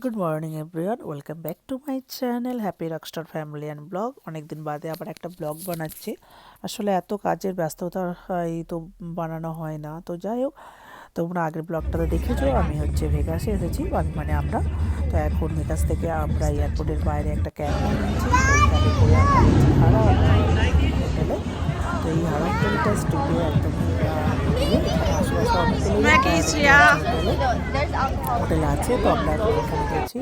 Good morning everyone, welcome back to my channel happy Rockstar family and blog. অনেকদিন বাদে আবার একটা blog বানাচ্ছি। আসলে এত কাজের ব্যস্ততার তো বানানো হয় না। তো যাই হোক, তোমরা আগের ব্লগটাতে দেখেছো আমি হচ্ছে ভেগাসে এসেছি। আমি মানে আমরা তো এখন ভেগাস থেকে আমরা এয়ারপোর্টের বাইরে একটা ক্যাব নিয়েছি। তো এই ক্যাবে করে আমরা গেছি হারা হোটেলে। তো এই হারা হোটেলটা স্টুডিও একদমই মিডিলে। এখানে আশেপাশে অনেকগুলো হোটেলে আছে। তো আমরা এখন এখানে গেছি।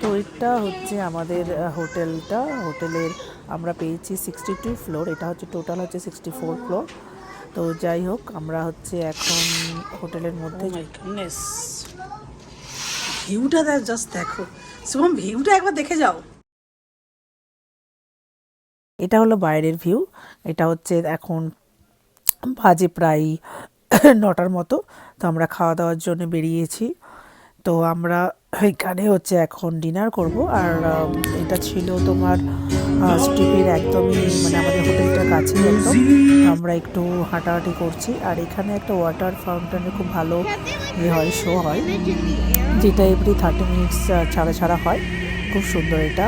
তো এটা হচ্ছে আমাদের হোটেলটা। হোটেলের আমরা পেয়েছি 62 ফ্লোর। এটা হচ্ছে টোটাল হচ্ছে 64 ফ্লোর। তো যাই হোক, আমরা হচ্ছে এখন হোটেলের মধ্যে। মাই গুডনেস, ভিউটা জাস্ট দেখো শুভম, ভিউটা একবার দেখে যাও। এটা হলো বাইরের ভিউ। এটা হচ্ছে এখন বাজে প্রায় 9টার মতো। তো আমরা খাওয়া দাওয়ার জন্য বেরিয়েছি। তো আমরা এখানে হচ্ছে এখন ডিনার করব। আর এটা ছিল তোমার স্ট্রিপের একদমই মানে আমাদের হোটেলটার কাছেই একদম। আমরা একটু হাঁটাহাঁটি করছি। আর এখানে একটা ওয়াটার ফাউন্টেনের খুব ভালো হয়, শো হয়, যেটা এভরি 30 মিনিটস ছাড়া ছাড়া হয়। খুব সুন্দর এটা।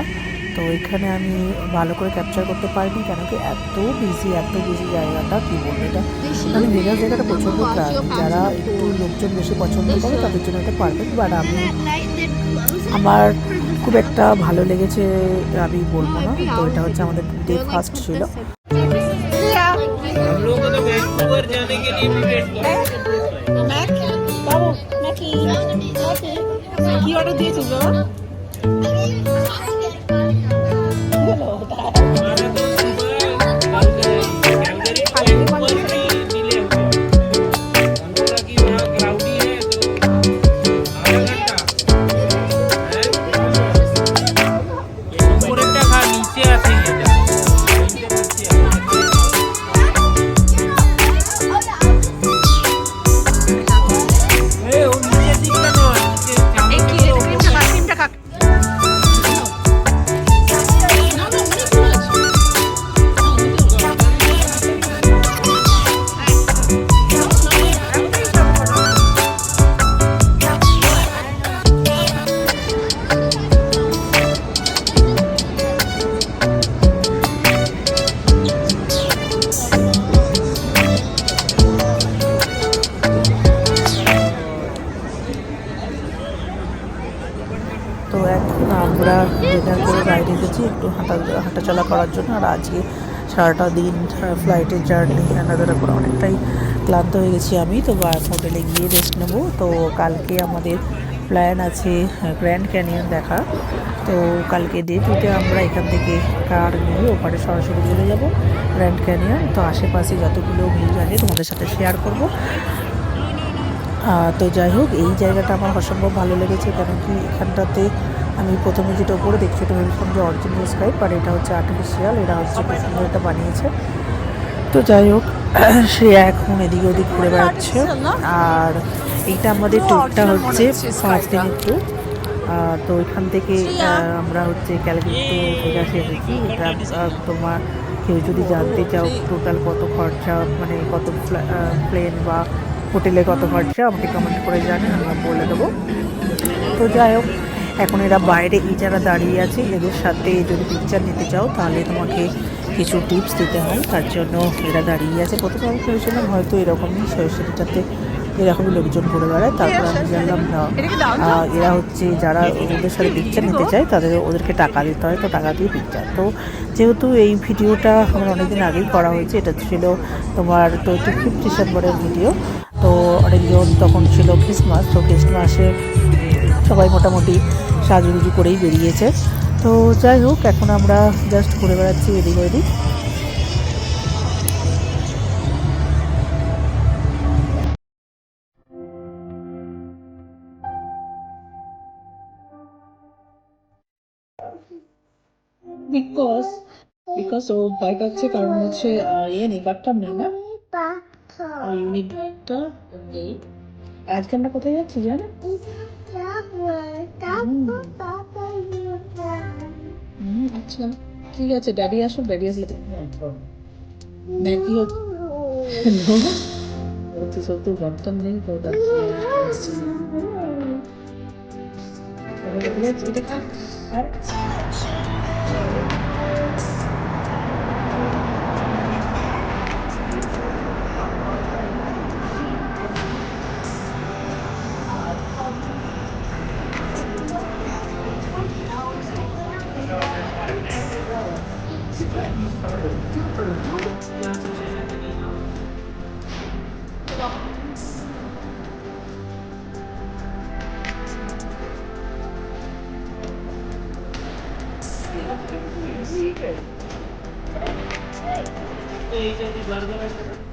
তো এখানে আমি ভালো করে ক্যাপচার করতে পারিনি, কেন কি এত বিজি জায়গাটা, কি বলবো। এটা মানে ভেগাস জায়গাটা প্রচণ্ড ক্রাউড। যারা একটু লোকজন বেশি পছন্দ করে তাদের জন্য এটা পারফেক্ট। বাট আমার খুব একটা ভালো লেগেছে আমি বলবো না। তো এটা হচ্ছে আমাদের ডে ফার্স্ট ছিল। কি অর্ডার দিয়েছিস বাবা? তো এখন আমরা ডিনার করে বাইরে এসেছি একটু হাঁটাচলা করার জন্য। আর আজকে সারাটা দিন ফ্লাইটের জার্নি আনাদারা করে অনেকটাই ক্লান্ত হয়ে গেছি আমি। তো হোটেলে গিয়ে রেস্ট নেবো। তো কালকে আমাদের প্ল্যান আছে গ্র্যান্ড ক্যানিয়ন দেখা। তো কালকে ডে 2তে আমরা এখান থেকে কার নিয়ে ওখানে সরাসরি চলে যাব গ্র্যান্ড ক্যানিয়ন। তো আশেপাশে যতগুলো ভিউ আছে তোমাদের সাথে শেয়ার করব। তো যাই হোক, এই জায়গাটা আমার অসম্ভব ভালো লেগেছে, কেন কি এখানটাতে আমি প্রথমে যেটা উপরে দেখছি এটা ভেবেছিলাম যে অরিজিনাল স্কাই, বাট এটা হচ্ছে আর্টিফিশিয়াল। এরা হচ্ছে খুব সুন্দর এটা বানিয়েছে। তো যাই হোক, সে এখন এদিক ওদিক ঘুরে বেড়াচ্ছে। আর এইটা আমাদের ট্যুরটা হচ্ছে 5 দিনের ট্যুর। তো এখান থেকে আমরা হচ্ছে ক্যালকাটা টু ভেগাসে এসেছি। এটা তোমার কেউ যদি জানতে চাও টোটাল কত খরচা, মানে কত প্লেন বা হোটেলে কত খরচা, আমাকে কমেন্ট করে জানেন, আমি বলে দেবো। তো যাই হোক, এখন এরা বাইরে যারা দাঁড়িয়ে আছে এদের সাথে যদি পিকচার নিতে চাও তাহলে তোমাকে কিছু টিপস দিতে হয়। তার জন্য এরা দাঁড়িয়ে আছে। প্রথমে আমি ভেবেছিলাম হয়তো এরকমই সরস্বতীটাতে এরকমই লোকজন ঘুরে বেড়ায়। তারপর আমি জানলাম না, এরা হচ্ছে যারা ওদের সাথে পিকচার নিতে চায় ওদেরকে টাকা দিতে হয়। তো টাকা দিয়ে পিকচার। তো যেহেতু এই ভিডিওটা আমার অনেকদিন আগেই করা হয়েছে, এটা ছিল তোমার 25 ডিসেম্বরের ভিডিও। তো অনেকজন তখন ছিল ক্রিসমাস। তো ক্রিসমাসে সবাই মোটামুটি সাজুগুজু করেই বেরিয়েছে। তো যাই হোক, এখন আমরা জাস্ট ঘুরে বেড়াচ্ছি এদিক ওদিক। বিকজ বিকজ ও ভয় পাচ্ছে কারণ হচ্ছে ইয়ে নেই বাথটাব নেই না ইউনিটটা নেই আজকে আমরা কোথায় যাচ্ছি জানো আচ্ছা ঠিক আছে ড্যাডি আসো ড্যাডি আসলে ড্যাডি হচ্ছে সত্যি বাথটাব নেই তো আর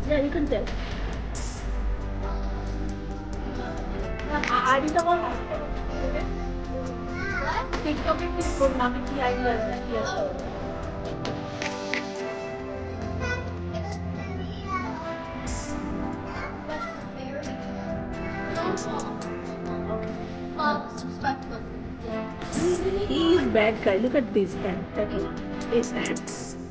Yeah, you can tell. আইডিটা বল টিকটকে ক্লিক করুন আমি কি আইডি আছে কি আছে He is bad guy. Look at this man. That is bad.